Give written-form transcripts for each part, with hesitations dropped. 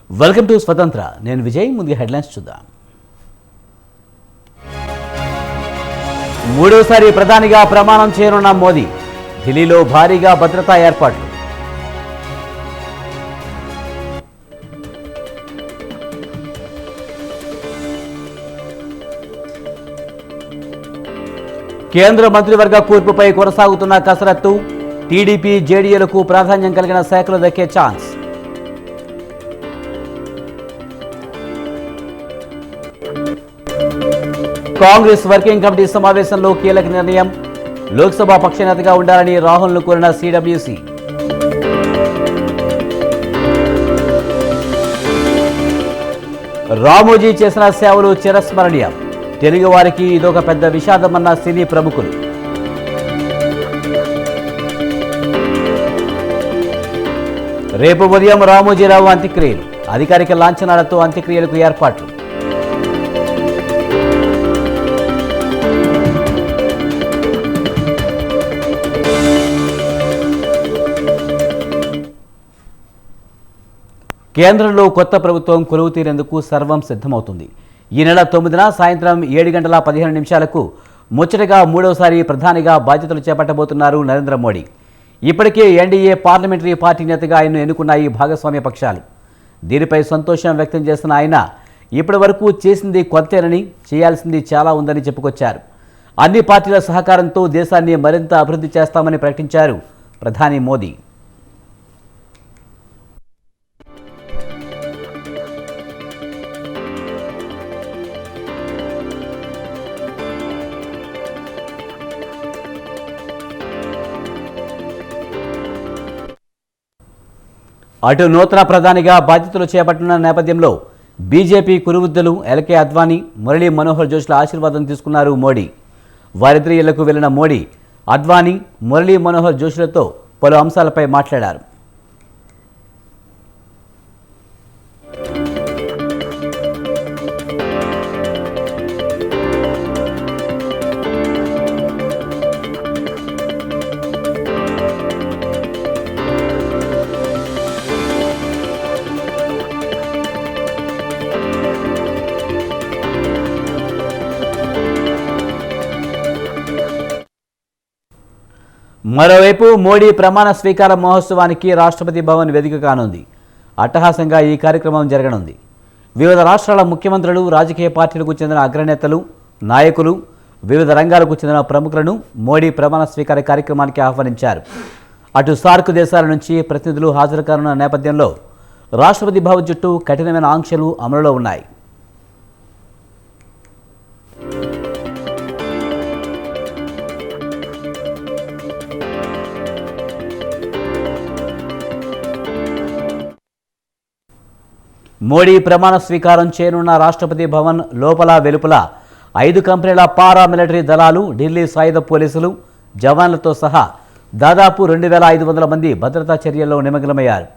Welcome to స్వతంత్ర. నేను విజయ్. ముందుగా హెడ్లైన్స్ చూద్దాం. మూడోసారి ప్రధానిగా ప్రమాణం చేయనున్న మోదీ. ఢిల్లీలో భారీగా భద్రతా ఏర్పాట్లు. కేంద్ర మంత్రివర్గ కూర్పుపై కొనసాగుతున్న కసరత్తు. టీడీపీ జేడీయూలకు ప్రాధాన్యం కలిగిన శాఖలు దక్కే ఛాన్స్. కాంగ్రెస్ వర్కింగ్ కమిటీ సమావేశంలో కీలక నిర్ణయం. లోక్సభ పక్షనేతగా ఉండాలని రాహుల్ను కోరిన సిడబ్ల్యూసీ. రామోజీ చేసిన సేవలు చిరస్మరణీయం. తెలుగు వారికి ఇదొక పెద్ద విషాదమన్న సినీ ప్రముఖులు. రేపు ఉదయం రామోజీరావు అంత్యక్రియలు. అధికారిక లాంఛనాలతో అంత్యక్రియలకు ఏర్పాట్లు. కేంద్రంలో కొత్త ప్రభుత్వం కొలువు తీరేందుకు సర్వం సిద్ధమవుతుంది. ఈ నెల 9న సాయంత్రం 7:15 ముచ్చటగా మూడవసారి ప్రధానిగా బాధ్యతలు చేపట్టబోతున్నారు నరేంద్ర మోడీ. ఇప్పటికే ఎన్డీఏ పార్లమెంటరీ పార్టీ నేతగా ఆయన్ను ఎన్నుకున్నాయి భాగస్వామ్య పక్షాలు. దీనిపై సంతోషం వ్యక్తం చేసిన ఆయన ఇప్పటి వరకు చేసింది కొత్తేనని, చేయాల్సింది చాలా ఉందని చెప్పుకొచ్చారు. అన్ని పార్టీల సహకారంతో దేశాన్ని మరింత అభివృద్ధి చేస్తామని ప్రకటించారు ప్రధాని మోదీ. అటు నూతన ప్రధానిగా బాధ్యతలు చేపట్టిన నేపథ్యంలో బీజేపీ కురువృద్ధులు ఎల్కే అద్వానీ, మురళీ మనోహర్ జోష్ల ఆశీర్వాదం తీసుకున్నారు మోడీ. వారిద్దరి ఇళ్లకు వెళ్లిన మోడీ అద్వానీ, మురళీ మనోహర్ జోష్లతో పలు అంశాలపై మాట్లాడారు. మరోవైపు మోడీ ప్రమాణ స్వీకార మహోత్సవానికి రాష్ట్రపతి భవన్ వేదిక కానుంది. అట్టహాసంగా ఈ కార్యక్రమం జరగనుంది. వివిధ రాష్ట్రాల ముఖ్యమంత్రులు, రాజకీయ పార్టీలకు చెందిన అగ్రనేతలు, నాయకులు, వివిధ రంగాలకు చెందిన ప్రముఖులను మోడీ ప్రమాణ స్వీకార కార్యక్రమానికి ఆహ్వానించారు. అటు సార్క్ దేశాల నుంచి ప్రతినిధులు హాజరు కానున్న నేపథ్యంలో రాష్ట్రపతి భవన్ చుట్టూ కఠినమైన ఆంక్షలు అమలులో ఉన్నాయి. మోడీ ప్రమాణ స్వీకారం చేయనున్న రాష్ట్రపతి భవన్ లోపల వెలుపల 5 కంపెనీల పారామిలిటరీ దళాలు, ఢిల్లీ సాయుధ పోలీసులు, జవాన్లతో సహా దాదాపు 2500 మంది భద్రతా చర్యల్లో నిమగ్నమయ్యారు.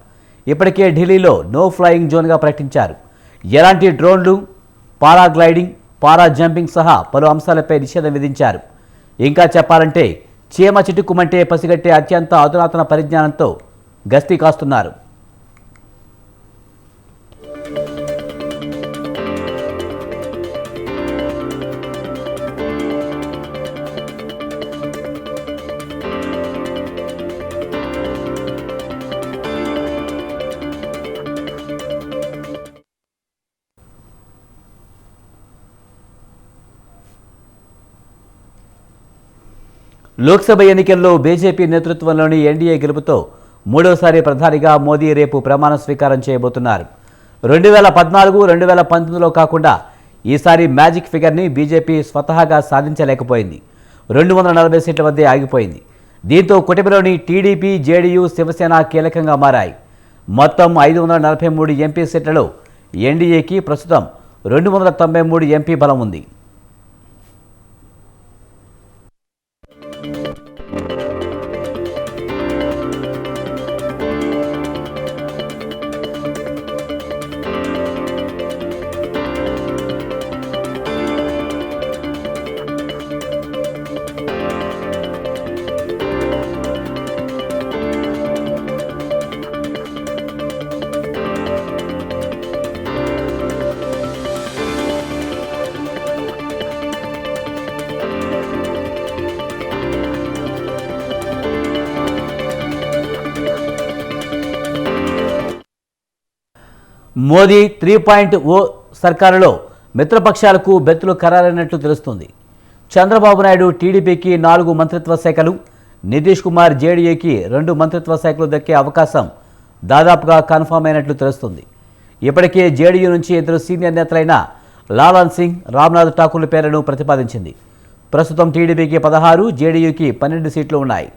ఇప్పటికే ఢిల్లీలో నో ఫ్లయింగ్ జోన్గా ప్రకటించారు. ఎలాంటి డ్రోన్లు, పారాగ్లైడింగ్, పారా జంపింగ్ సహా పలు అంశాలపై నిషేధం విధించారు. ఇంకా చెప్పాలంటే చీమ చిటుక్కుమంటే పసిగట్టే అత్యంత అధునాతన పరిజ్ఞానంతో గస్తీ కాస్తున్నారు. లోక్సభ ఎన్నికల్లో బీజేపీ నేతృత్వంలోని ఎన్డీఏ గెలుపుతో మూడోసారి ప్రధానిగా మోదీ రేపు ప్రమాణ స్వీకారం చేయబోతున్నారు. 2014, 2019లో కాకుండా ఈసారి మ్యాజిక్ ఫిగర్ని బీజేపీ స్వతహాగా సాధించలేకపోయింది. 240 సీట్ల వద్దే ఆగిపోయింది. దీంతో కూటమిలోని టీడీపీ, జేడీయూ, శివసేన కీలకంగా మారాయి. మొత్తం 543 ఎంపీ సీట్లలో ఎన్డీఏకి ప్రస్తుతం 293 ఎంపీ బలం ఉంది. మోదీ 3.0 సర్కారులో మిత్రపక్షాలకు బెత్తులు ఖరారైనట్లు తెలుస్తుంది. చంద్రబాబు నాయుడు టీడీపీకి 4 మంత్రిత్వ శాఖలు, నితీష్ కుమార్ జేడీయూకి 2 మంత్రిత్వ శాఖలు దక్కే అవకాశం దాదాపుగా కన్ఫర్మ్ అయినట్లు తెలుస్తుంది. ఇప్పటికే జేడీయూ నుంచి 2 సీనియర్ నేతలైన లాలన్ సింగ్, రామ్నాథ్ ఠాకూర్ల పేర్లను ప్రతిపాదించింది. ప్రస్తుతం టీడీపీకి 16, జేడీయూకి 12 సీట్లు ఉన్నాయి.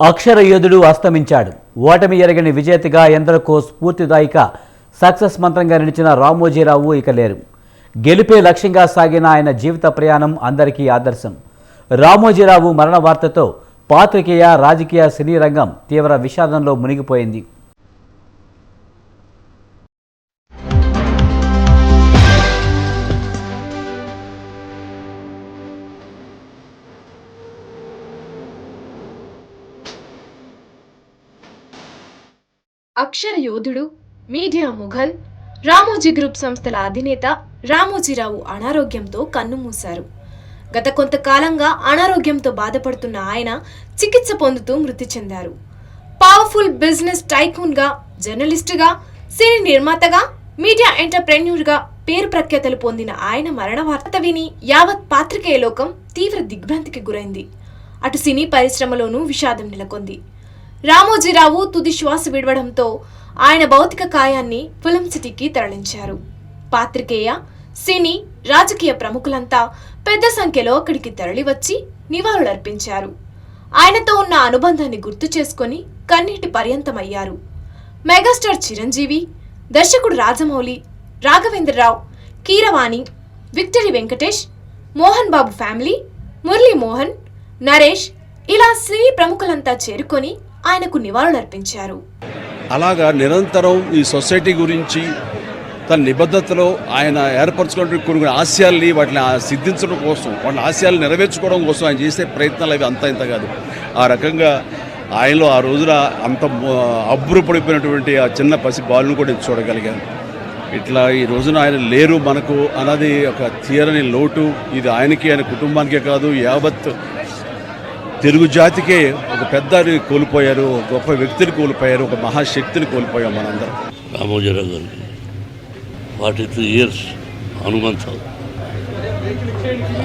అక్షర యోధుడు అస్తమించాడు. ఓటమి ఎరగని విజేతగా ఎందరికో స్ఫూర్తిదాయక సక్సెస్ మంత్రంగా నిలిచిన రామోజీరావు ఇక లేరు. గెలిపే లక్ష్యంగా సాగిన ఆయన జీవిత ప్రయాణం అందరికీ ఆదర్శం. రామోజీరావు మరణ వార్తతో పాత్రికేయ, రాజకీయ, సినీ రంగం తీవ్ర విషాదంలో మునిగిపోయింది. అక్షర యోధుడు, మీడియా ముఘల్, రామోజీ గ్రూప్ సంస్థల అధినేత రామోజీరావు అనారోగ్యంతో కన్నుమూశారు. గత కొంతకాలంగా అనారోగ్యంతో బాధపడుతున్న ఆయన చికిత్స పొందుతూ మృతి చెందారు. పవర్ఫుల్ బిజినెస్ టైకూన్గా, జర్నలిస్టుగా, సినీ నిర్మాతగా, మీడియా ఎంటర్ప్రెన్యూర్గా పేరు ప్రఖ్యాతలు పొందిన ఆయన మరణ వార్త విని యావత్ పాత్రికేయ లోకం తీవ్ర దిగ్భ్రాంతికి గురైంది. అటు సినీ పరిశ్రమలోనూ విషాదం నెలకొంది. రామోజీరావు తుది శ్వాస విడవడంతో ఆయన భౌతిక కాయాన్ని ఫిల్మ్ సిటీకి తరలించారు. పాత్రికేయ, సినీ, రాజకీయ ప్రముఖులంతా పెద్ద సంఖ్యలో అక్కడికి తరలివచ్చి నివాళులర్పించారు. ఆయనతో ఉన్న అనుబంధాన్ని గుర్తు చేసుకుని కన్నీటి పర్యంతమయ్యారు. మెగాస్టార్ చిరంజీవి, దర్శకుడు రాజమౌళి, రాఘవేంద్రరావు, కీరవాణి, విక్టరీ వెంకటేష్, మోహన్ బాబు ఫ్యామిలీ, మురళీ మోహన్, నరేష్ ఇలా సినీ ప్రముఖులంతా చేరుకొని ఆయనకు నివాళులర్పించారు. అలాగా నిరంతరం ఈ సొసైటీ గురించి తన నిబద్ధతలో ఆయన ఏర్పరచుకున్న కొన్ని ఆశయాల్ని వాటిని సిద్ధించడం కోసం, వాళ్ళ ఆశయాలు నెరవేర్చుకోవడం కోసం ఆయన చేసే ప్రయత్నాలు అవి అంత ఇంత కాదు. ఆ రకంగా ఆయనలో ఆ రోజున అంత అబ్బురపడిపోయినటువంటి ఆ చిన్న పసి బాలును కూడా చూడగలిగాను. ఇట్లా ఈ రోజున ఆయన లేరు మనకు అన్నది ఒక తీరని లోటు. ఇది ఆయనకి, ఆయన కుటుంబానికే కాదు, యావత్ తెలుగు జాతికే ఒక పెద్దని కోల్పోయారు, ఒక గొప్ప వ్యక్తిని కోల్పోయారు, ఒక మహాశక్తిని కోల్పోయాం మనందరం. రామోజీరావు గారికి 43 years హనుమంతరావు.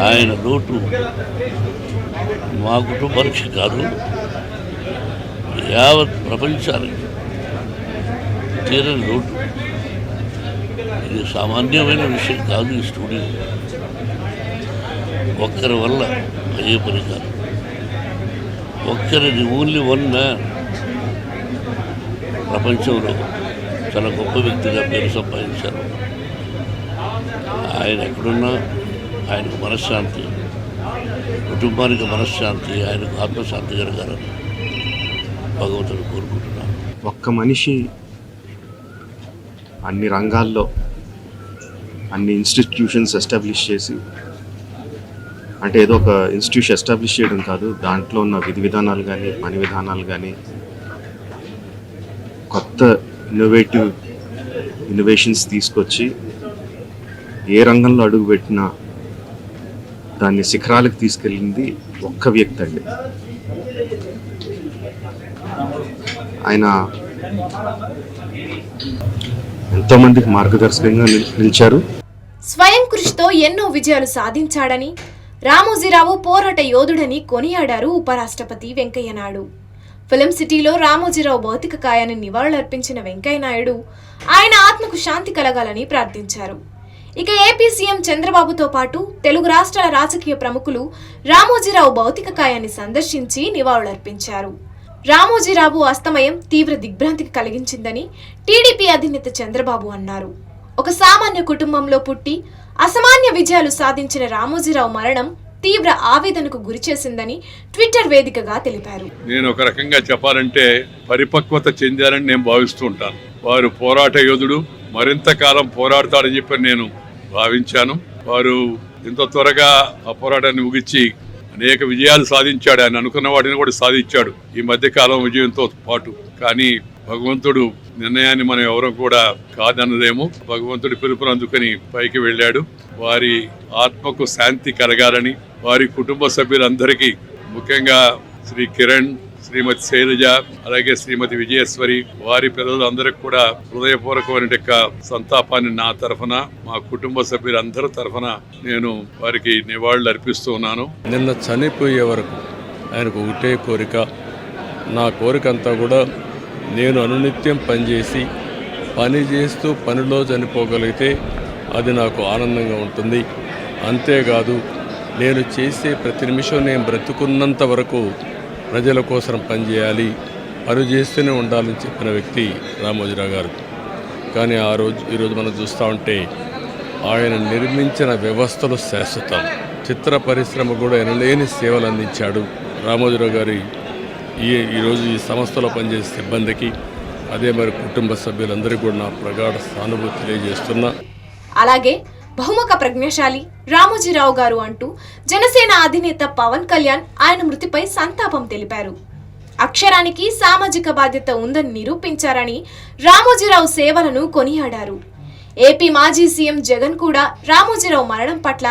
ఆయన లోటు మా కుటుంబానికి కాదు, యావత్ ప్రపంచానికి తీరని లోటు. ఇది సామాన్యమైన విషయం కాదు. ఈ స్టూడియో ఒక్కరి వల్ల అయ్యే పని కాదు. ఒక్కరిది, ఓన్లీ వన్ మ్యాన్ ప్రపంచంలో చాలా గొప్ప వ్యక్తిగా పేరు సంపాదించారు. ఆయన ఎక్కడున్నా ఆయనకు మనశ్శాంతి, కుటుంబానికి మనశ్శాంతి, ఆయనకు ఆత్మశాంతి జరగాలని భగవంతుడు కోరుకుంటున్నాను. ఒక్క మనిషి అన్ని రంగాల్లో అన్ని ఇన్స్టిట్యూషన్స్ ఎస్టాబ్లిష్ చేసి అంటే ఏదో ఒక ఇన్స్టిట్యూషన్ ఎస్టాబ్లిష్ చేయడం కాదు, దాంట్లో ఉన్న విధి విధానాలు కానీ పని విధానాలు కానీ కొత్త ఇన్నోవేషన్స్ తీసుకొచ్చి ఏ రంగంలో అడుగుపెట్టినా దాన్ని శిఖరాలకు తీసుకెళ్ళింది ఒక్క వ్యక్తి అండి. ఆయన ఎంతోమందికి మార్గదర్శకంగా నిలిచారు. స్వయం కృషితో ఎన్నో విజయాలు సాధించాడని, రామోజీరావు పోరాట యోధుడని కొనియాడారు ఉపరాష్ట్రపతి వెంకయ్యనాయుడు. ఫిలిం సిటీలో రామోజీరావు భౌతిక కాయాన్ని నివాళులర్పించిన వెంకయ్యనాయుడు ఆయన ఆత్మకు శాంతి కలగాలని ప్రార్థించారు. ఇక ఏపీ సీఎం చంద్రబాబుతో పాటు తెలుగు రాష్ట్రాల రాజకీయ ప్రముఖులు రామోజీరావు భౌతిక కాయాన్ని సందర్శించి నివాళులర్పించారు. రామోజీరావు అస్తమయం తీవ్ర దిగ్భ్రాంతికి కలిగించిందని టీడీపీ అధినేత చంద్రబాబు అన్నారు. ఒక సామాన్య కుటుంబంలో పుట్టి అసామాన్య విజయాలు సాధించిన రామోజీరావు మరణం తీవ్ర ఆవేదనకు గురిచేసిందని ట్విట్టర్ వేదికగా తెలిపారు. నేను ఒక రకంగా చెప్పాలంటే పరిపక్వత చెందారని నేను భావిస్తూ ఉంటాను. వారు పోరాట యోధుడు, మరింత కాలం పోరాడతాడని చెప్పి నేను భావించాను. వారు ఎంతో త్వరగా ఆ పోరాటాన్ని ముగించి అనేక విజయాలు సాధించాడు. ఆయన అనుకున్న వాటిని కూడా సాధించాడు ఈ మధ్య కాలం విజయంతో పాటు. కానీ భగవంతుడు నిర్ణయాన్ని మనం ఎవరూ కూడా కాదనలేము. భగవంతుడి పిలుపును అందుకని పైకి వెళ్ళాడు. వారి ఆత్మకు శాంతి కలగాలని, వారి కుటుంబ సభ్యులందరికీ, ముఖ్యంగా శ్రీ కిరణ్, శ్రీమతి శైలజ, అలాగే శ్రీమతి విజయేశ్వరి, వారి పిల్లలందరికీ కూడా హృదయపూర్వకమైన సంతాపాన్ని నా తరఫున, మా కుటుంబ సభ్యులందరి తరఫున నేను వారికి నివాళులు అర్పిస్తూ ఉన్నాను. నిన్న చనిపోయే వరకు ఆయనకు ఒకటే కోరిక, నా కోరిక అంతా కూడా నేను అనునిత్యం పనిచేసి పని చేస్తూ పనిలో చనిపోగలిగితే అది నాకు ఆనందంగా ఉంటుంది. అంతేకాదు నేను చేసే ప్రతి నిమిషం నేను బ్రతుకున్నంత వరకు ప్రజల కోసం పనిచేయాలి, పని చేస్తూనే ఉండాలని చెప్పిన వ్యక్తి రామోజీరావు గారు. కానీ ఈరోజు మనం చూస్తూ ఉంటే ఆయన నిర్మించిన వ్యవస్థలు శాశ్వతం. చిత్ర పరిశ్రమ కూడా ఎనలేని సేవలు అందించాడు. రామోజీరావు గారి ఈరోజు ఈ సంస్థలో పనిచేసే సిబ్బందికి, అదే మరి కుటుంబ సభ్యులందరికీ కూడా నా ప్రగాఢ సానుభూతి తెలియజేస్తున్నా. అలాగే బహుముఖ ప్రజ్ఞాశాలి రామోజీరావు గారు అంటూ జనసేన అధినేత పవన్ కళ్యాణ్ ఆయన మృతిపై సంతాపం తెలిపారు. అక్షరానికి సామాజిక బాధ్యత ఉందని నిరూపించారని రామోజీరావు సేవలను కొనియాడారు. ఏపీ మాజీ సీఎం జగన్ కూడా రామోజీరావు మరణం పట్ల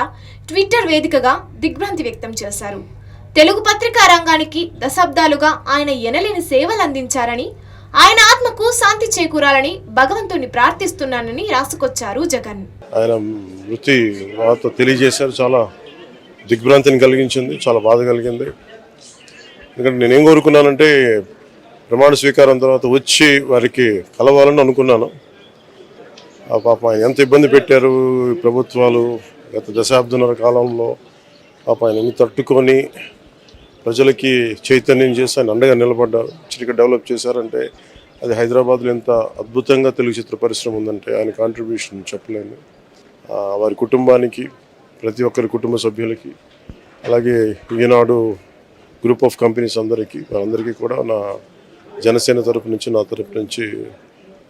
ట్విట్టర్ వేదికగా దిగ్భ్రాంతి వ్యక్తం చేశారు. తెలుగు పత్రికా రంగానికి దశాబ్దాలుగా ఆయన ఎనలేని సేవలు అందించారని, ఆయన ఆత్మకు శాంతి చేకూరాలని భగవంతుని ప్రార్థిస్తున్నానని రాసుకొచ్చారు జగన్. ఆయన మృతి వార్త తెలియజేశారు. చాలా దిగ్భ్రాంతిని కలిగించింది, చాలా బాధ కలిగింది. ఎందుకంటే నేనేం కోరుకున్నానంటే ప్రమాణ స్వీకారం తర్వాత వచ్చి వారికి కలవాలని అనుకున్నాను. ఆ పాప ఆయన ఎంత ఇబ్బంది పెట్టారు ప్రభుత్వాలు గత దశాబ్దన్నర కాలంలో. పాప ఆయన ఎన్ని తట్టుకొని ప్రజలకి చైతన్యం చేసి ఆయన అండగా నిలబడ్డారు. చిరిక డెవలప్ చేశారంటే అది హైదరాబాద్లో ఎంత అద్భుతంగా తెలుగు చిత్ర పరిశ్రమ ఉందంటే ఆయన కాంట్రిబ్యూషన్ చెప్పలేను. వారి కుటుంబానికి, ప్రతి ఒక్కరి కుటుంబ సభ్యులకి, అలాగే ఈనాడు గ్రూప్ ఆఫ్ కంపెనీస్ వారందరికీ కూడా నా జనసేన తరపు నుంచి, నా తరపు నుంచి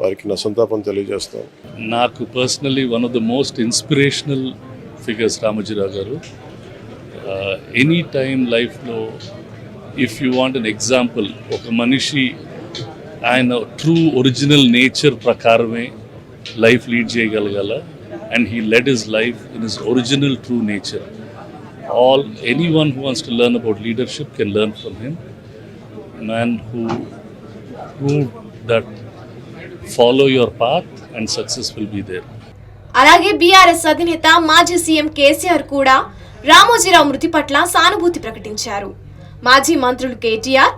వారికి నా సంతాపం తెలియజేస్తాను. నాకు personally one of the most inspirational figures Ramoji Rao garu. Any time లైఫ్లో if you want an example, ఒక మనిషి ఆయన ట్రూ ఒరిజినల్ నేచర్ ప్రకారమే లైఫ్ లీడ్ చేయగలగాల. And he led his life in his original true nature. Anyone who wants to learn about leadership can learn from him. Man who proved that follow your path and success will be there. అలాగే BRS అధినేత మాజీ CM KCR కూడా రామోజీరావు మృతి పట్ల సానుభూతి ప్రకటించారు. మాజీ మంత్రులు కేటీఆర్,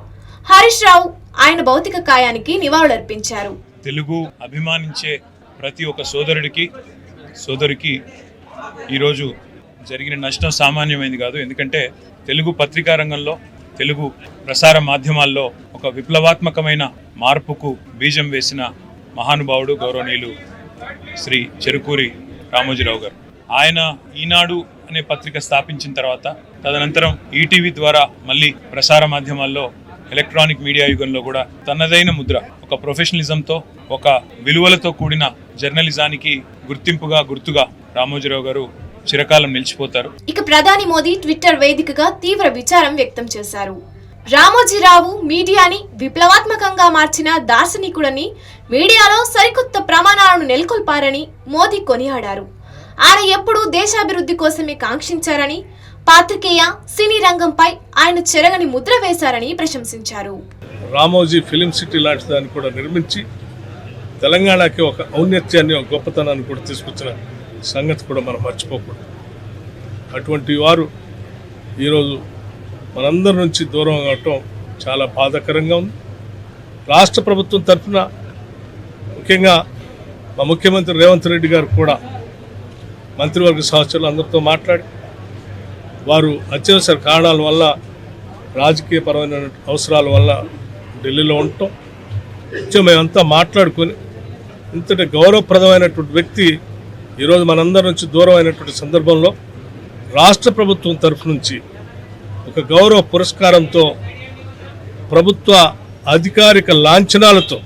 హరీష్ రావు ఆయన భౌతిక కాయానికి నివాళులర్పించారు. తెలుగు అభిమానించే ప్రతి ఒక్క సోదరికి ఈరోజు జరిగిన నష్టం సామాన్యమైంది కాదు. ఎందుకంటే తెలుగు పత్రికా రంగంలో, తెలుగు ప్రసార మాధ్యమాల్లో ఒక విప్లవాత్మకమైన మార్పుకు బీజం వేసిన మహానుభావుడు గౌరవనీయులు శ్రీ చెరుకూరి రామోజీరావు గారు. ఆయన ఈనాడు అనే పత్రిక స్థాపించిన తర్వాత తదనంతరం ఈటీవీ ద్వారా మళ్ళీ ప్రసార మాధ్యమాల్లో, ఎలక్ట్రానిక్ మీడియా యుగంలో కూడా తనదైన ముద్ర, ఒక ప్రొఫెషనలిజంతో, ఒక విలువలతో కూడిన జర్నలిజానికి గుర్తుగా రామోజీరావు గారు చిరకాలం నిలిచిపోతారు. ఇక ప్రధాని మోదీ ట్విట్టర్ వేదికగా తీవ్ర విచారం వ్యక్తం చేశారు. రామోజీరావు మీడియాని విప్లవాత్మకంగా మార్చిన దార్శనికుడని, మీడియాలో సరికొత్త ప్రమాణాలను నెలకొల్పారని మోదీ కొనియాడారు. ఆయన ఎప్పుడూ దేశాభివృద్ధి కోసమే కాంక్షించారని, పాత్రికేయ సినీ రంగంపై ఆయన చెరగని ముద్ర వేశారని ప్రశంసించారు. రామోజీ ఫిలిం సిటీ లాంటి దాన్ని కూడా నిర్మించి తెలంగాణకి ఒక ఔన్నత్యాన్ని, ఒక గొప్పతనాన్ని కూడా తీసుకొచ్చిన సంగతి కూడా మనం మర్చిపోకూడదు. అటువంటి వారు ఈరోజు మనందరి నుంచి దూరం అవటం చాలా బాధాకరంగా ఉంది. రాష్ట్ర ప్రభుత్వం తరఫున ముఖ్యంగా మా ముఖ్యమంత్రి రేవంత్ రెడ్డి గారు కూడా మంత్రివర్గ సహచరులు అందరితో మాట్లాడి, వారు అత్యవసర కారణాల వల్ల, రాజకీయపరమైన అవసరాల వల్ల ఢిల్లీలో ఉండటం, మేమంతా మాట్లాడుకొని ఇంతటి గౌరవప్రదమైనటువంటి వ్యక్తి ఈరోజు మనందరి నుంచి దూరం అయినటువంటి సందర్భంలో రాష్ట్ర ప్రభుత్వం తరఫు నుంచి ఒక గౌరవ పురస్కారంతో, ప్రభుత్వ అధికారిక లాంఛనాలతో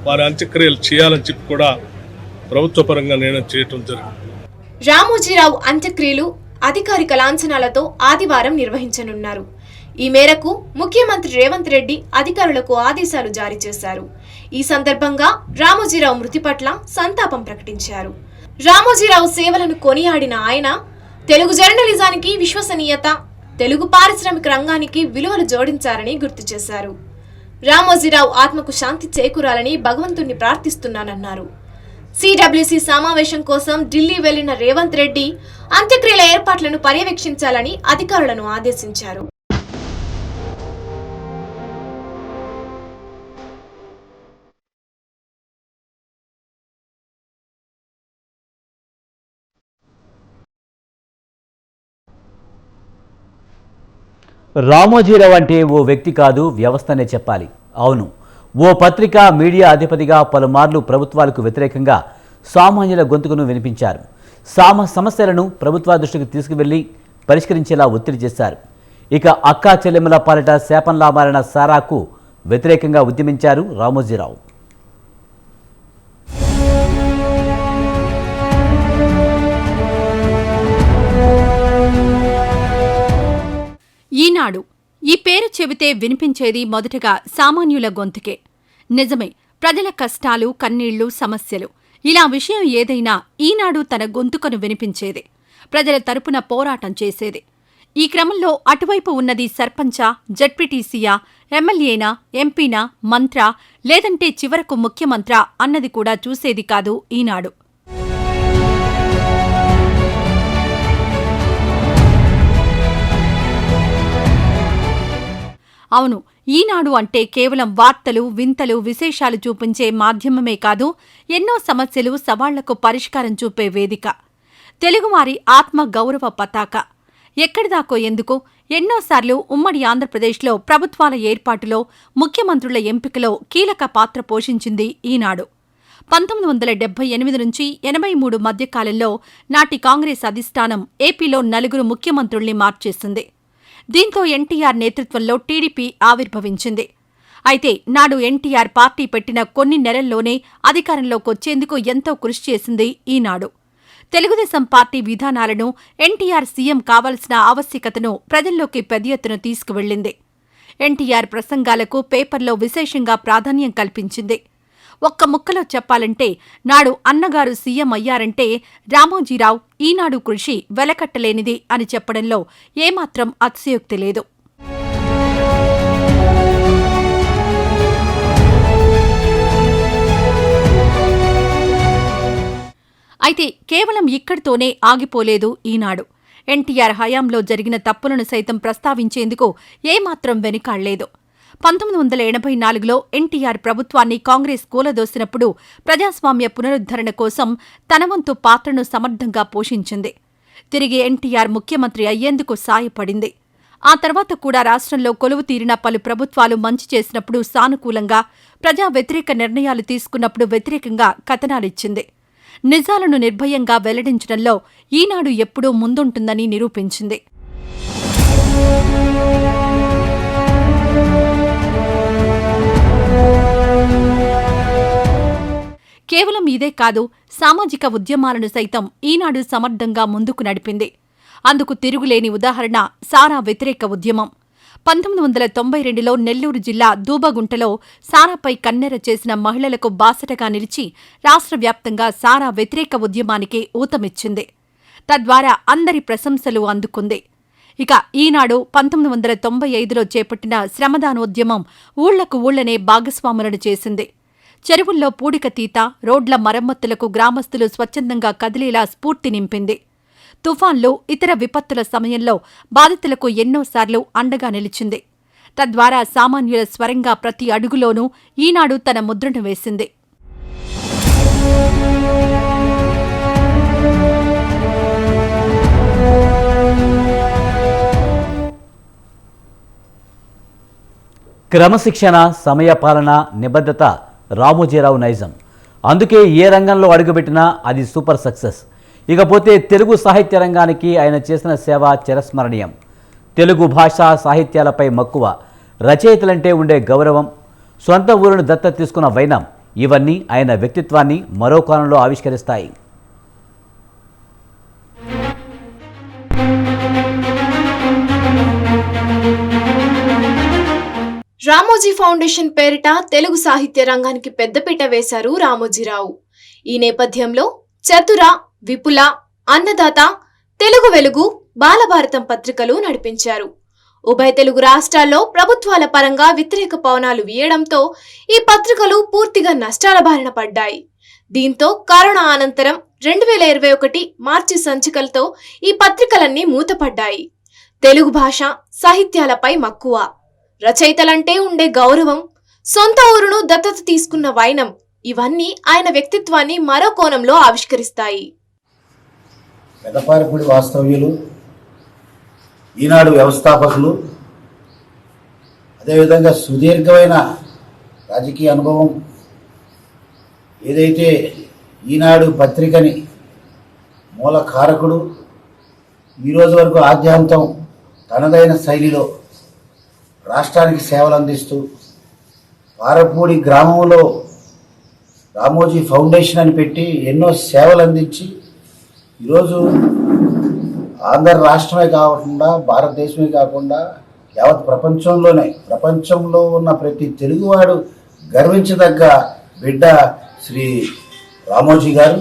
వారి అంత్యక్రియలు చేయాలని చెప్పి కూడా ప్రభుత్వ పరంగా నిర్ణయం చేయడం జరిగింది. రామోజీరావు అంత్యక్రియలు అధికారిక లాంఛనాలతో ఆదివారం నిర్వహించనున్నారు. ఈ మేరకు ముఖ్యమంత్రి రేవంత్ రెడ్డి అధికారులకు ఆదేశాలు జారీ చేశారు. ఈ సందర్భంగా రామోజీరావు మృతి పట్ల సంతాపం ప్రకటించారు. రామోజీరావు సేవలను కొనియాడిన ఆయన తెలుగు జర్నలిజానికి విశ్వసనీయత, తెలుగు పారిశ్రామిక రంగానికి విలువలు జోడించారని గుర్తు చేశారు. రామోజీరావు ఆత్మకు శాంతి చేకూరాలని భగవంతుణ్ణి ప్రార్థిస్తున్నానన్నారు. సిడబ్ల్యూసి సమావేశం కోసం ఢిల్లీ వెళ్లిన రేవంత్ రెడ్డి అంత్యక్రియల ఏర్పాట్లను పర్యవేక్షించాలని అధికారులను ఆదేశించారు. రామోజీరావు అంటే ఓ వ్యక్తి కాదు, వ్యవస్థనే చెప్పాలి. అవును, ఓ పత్రిక, మీడియా అధిపతిగా పలుమార్లు ప్రభుత్వాలకు వ్యతిరేకంగా సామాన్యుల గొంతుకును వినిపించారు. సమస్యలను ప్రభుత్వ దృష్టికి తీసుకువెళ్లి పరిష్కరించేలా ఒత్తిడి చేశారు. ఇక అక్కా చెల్లెమ్మల పాలిట శాపంలా మారిన సారాకు వ్యతిరేకంగా ఉద్యమించారు రామోజీరావు. ఈనాడు ఈ పేరు చెబితే వినిపించేది మొదటగా సామాన్యుల గొంతుకే. నిజమే, ప్రజల కష్టాలు, కన్నీళ్లు, సమస్యలు, ఇలా విషయం ఏదైనా ఈనాడు తన గొంతుకను వినిపించేది, ప్రజల తరపున పోరాటం చేసేది. ఈ క్రమంలో అటువైపు ఉన్నది సర్పంచా, జడ్పీటీసీయా, ఎమ్మెల్యేనా, ఎంపీనా, మంత్రా, లేదంటే చివరకు ముఖ్యమంత్రా అన్నది కూడా చూసేది కాదు ఈనాడు. అవును, ఈనాడు అంటే కేవలం వార్తలు, వింతలు, విశేషాలు చూపించే మాధ్యమమే కాదు, ఎన్నో సమస్యలు, సవాళ్లకు పరిష్కారం చూపే వేదిక, తెలుగువారి ఆత్మ గౌరవ పతాక. ఎక్కడిదాకో ఎందుకు, ఎన్నోసార్లు ఉమ్మడి ఆంధ్రప్రదేశ్లో ప్రభుత్వాల ఏర్పాటులో, ముఖ్యమంత్రుల ఎంపికలో కీలక పాత్ర పోషించింది ఈనాడు. 1978 నుంచి 83 మధ్యకాలంలో నాటి కాంగ్రెస్ అధిష్టానం ఏపీలో 4 ముఖ్యమంత్రుల్ని మార్చేసింది. దీంతో ఎన్టీఆర్ నేతృత్వంలో టీడీపీ ఆవిర్భవించింది. అయితే నాడు ఎన్టీఆర్ పార్టీ పెట్టిన కొన్ని నెలల్లోనే అధికారంలోకొచ్చేందుకు ఎంతో కృషి చేసింది ఈనాడు. తెలుగుదేశం పార్టీ విధానాలను, ఎన్టీఆర్ సీఎం కావాల్సిన ఆవశ్యకతను ప్రజల్లోకి పెద్ద ఎత్తున తీసుకువెళ్లింది. ఎన్టీఆర్ ప్రసంగాలకు పేపర్లో విశేషంగా ప్రాధాన్యం కల్పించింది. ఒక్క ముక్కలో చెప్పాలంటే, నాడు అన్నగారు సీఎం అయ్యారంటే రామోజీరావు, ఈనాడు కృషి వెలకట్టలేనిది అని చెప్పడంలో ఏమాత్రం అతిశయోక్తి లేదు. అయితే కేవలం ఇక్కడితోనే ఆగిపోలేదు ఈనాడు. ఎన్టీఆర్ హయాంలో జరిగిన తప్పులను సైతం ప్రస్తావించేందుకు ఏమాత్రం వెనుకాళ్లేదు. 1984లో ఎన్టీఆర్ ప్రభుత్వాన్ని కాంగ్రెస్ కూలదోసినప్పుడు ప్రజాస్వామ్య పునరుద్ధరణ కోసం తన వంతు పాత్రను సమర్థంగా పోషించింది. తిరిగి ఎన్టీఆర్ ముఖ్యమంత్రి అయ్యేందుకు సాయపడింది. ఆ తర్వాత కూడా రాష్ట్రంలో కొలువు తీరిన పలు ప్రభుత్వాలు మంచి చేసినప్పుడు సానుకూలంగా, ప్రజా వ్యతిరేక నిర్ణయాలు తీసుకున్నప్పుడు వ్యతిరేకంగా కథనాలిచ్చింది. నిజాలను నిర్భయంగా వెల్లడించడంలో ఈనాడు ఎప్పుడూ ముందుంటుందని నిరూపించింది. కేవలం ఇదే కాదు, సామాజిక ఉద్యమాలను సైతం ఈనాడు సమర్థంగా ముందుకు నడిపింది. అందుకు తిరుగులేని ఉదాహరణ సారా వ్యతిరేక ఉద్యమం. 1992లో నెల్లూరు జిల్లా దూబగుంటలో సారాపై కన్నెర చేసిన మహిళలకు బాసటగా నిలిచి రాష్ట్ర వ్యాప్తంగా సారా వ్యతిరేక ఉద్యమానికి ఊతమిచ్చింది. తద్వారా అందరి ప్రశంసలు అందుకుంది. ఇక ఈనాడు 1995లో చేపట్టిన శ్రమదానోద్యమం ఊళ్లకు ఊళ్లనే భాగస్వాములను చేసింది. చెరువుల్లో పూడికతీత, రోడ్ల మరమ్మతులకు గ్రామస్తులు స్వచ్ఛందంగా కదిలేలా స్ఫూర్తి నింపింది. తుఫాన్లు, ఇతర విపత్తుల సమయంలో బాధితులకు ఎన్నోసార్లు అండగా నిలిచింది. తద్వారా సామాన్యుల స్వరంగా ప్రతి అడుగులోనూ ఈనాడు తన ముద్రను వేసింది. క్రమశిక్షణ, సమయపాలన, నిబద్ధత రామోజీరావు నైజం. అందుకే ఏ రంగంలో అడుగుపెట్టినా అది సూపర్ సక్సెస్. ఇకపోతే తెలుగు సాహిత్య రంగానికి ఆయన చేసిన సేవ చిరస్మరణీయం. తెలుగు భాష, సాహిత్యాలపై మక్కువ, రచయితలంటే ఉండే గౌరవం, సొంత ఊరును దత్తత తీసుకున్న వైనం, ఇవన్నీ ఆయన వ్యక్తిత్వాన్ని మరో కోణంలో ఆవిష్కరిస్తాయి. రామోజీ ఫౌండేషన్ పేరిట తెలుగు సాహిత్య రంగానికి పెద్దపీట వేశారు రామోజీరావు. ఈ నేపథ్యంలో చతుర, విపుల, అన్నదాత, తెలుగు వెలుగు, బాలభారతం పత్రికలు నడిపించారు. ఉభయ తెలుగు రాష్ట్రాల్లో ప్రభుత్వాల పరంగా వ్యతిరేక పవనాలు వీయడంతో ఈ పత్రికలు పూర్తిగా నష్టాల బారిన పడ్డాయి. దీంతో కరోనా అనంతరం 2021 మార్చి సంచికలతో ఈ పత్రికలన్నీ మూతపడ్డాయి. తెలుగు భాష, సాహిత్యాలపై మక్కువ, రచయితలంటే ఉండే గౌరవం, సొంత ఊరును దత్తత తీసుకున్న వైనం, ఇవన్నీ ఆయన వ్యక్తిత్వాన్ని మరో కోణంలో ఆవిష్కరిస్తాయి. పెదపారిపూడి వాస్తవ్యులు, ఈనాడు వ్యవస్థాపకులు, అదేవిధంగా సుదీర్ఘమైన రాజకీయ అనుభవం, ఏదైతే ఈనాడు పత్రికని మూల కారకుడు, ఈరోజు వరకు ఆద్యాంతం తనదైన శైలిలో రాష్ట్రానికి సేవలు అందిస్తూ పారపూడి గ్రామంలో రామోజీ ఫౌండేషన్ అని పెట్టి ఎన్నో సేవలు అందించి ఈరోజు ఆంధ్ర రాష్ట్రమే కాకుండా భారతదేశమే కాకుండా యావత్ ప్రపంచంలో ఉన్న ప్రతి తెలుగువాడు గర్వించదగ్గ బిడ్డ శ్రీ రామోజీ గారు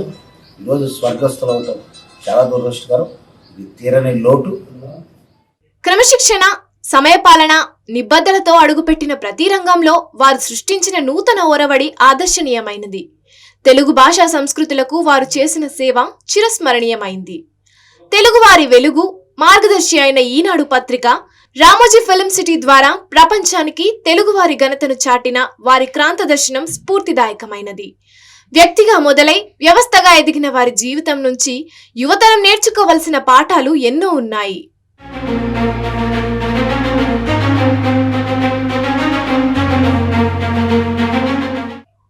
ఈరోజు స్వర్గస్థులవటం చాలా దురదృష్టకరం. ఇది తీరని లోటు. క్రమశిక్షణ, సమయపాలన, నిబద్ధతతో అడుగుపెట్టిన ప్రతి రంగంలో వారు సృష్టించిన నూతన ఒరవడి ఆదర్శనీయమైనది. తెలుగు భాషా సంస్కృతులకు వారు చేసిన సేవ చిరస్మరణీయమైంది. తెలుగువారి వెలుగు, మార్గదర్శి అయిన ఈనాడు పత్రిక రామోజీ ఫిల్మ్ సిటీ ద్వారా ప్రపంచానికి తెలుగువారి ఘనతను చాటిన వారి క్రాంత దర్శనం స్ఫూర్తిదాయకమైనది. వ్యక్తిగా మొదలై వ్యవస్థగా ఎదిగిన వారి జీవితం నుంచి యువతరం నేర్చుకోవలసిన పాఠాలు ఎన్నో ఉన్నాయి.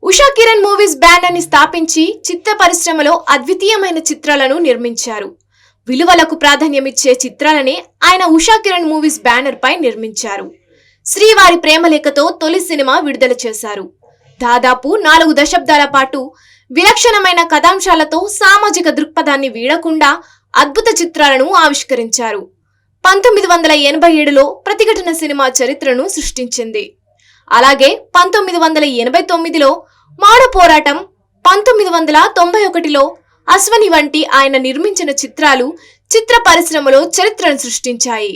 ఉషా కిరణ్ మూవీస్ బ్యానర్ ని స్థాపించి చిత్ర పరిశ్రమలో అద్వితీయమైన చిత్రాలను నిర్మించారు. విలువలకు ప్రాధాన్యమిచ్చే చిత్రాలనే ఆయన ఉషా కిరణ్ మూవీస్ బ్యానర్ పై నిర్మించారు. శ్రీవారి ప్రేమలేఖతో తొలి సినిమా విడుదల చేశారు. దాదాపు 4 దశాబ్దాల పాటు విలక్షణమైన కథాంశాలతో సామాజిక దృక్పథాన్ని వీడకుండా అద్భుత చిత్రాలను ఆవిష్కరించారు. 1987లో ప్రతిఘటన సినిమా చరిత్రను సృష్టించింది. అలాగే 1989లో మాడ పోరాటం, 1991లో అశ్వని వంటి ఆయన నిర్మించిన చిత్రాలు చిత్ర పరిశ్రమలో చరిత్రను సృష్టించాయి.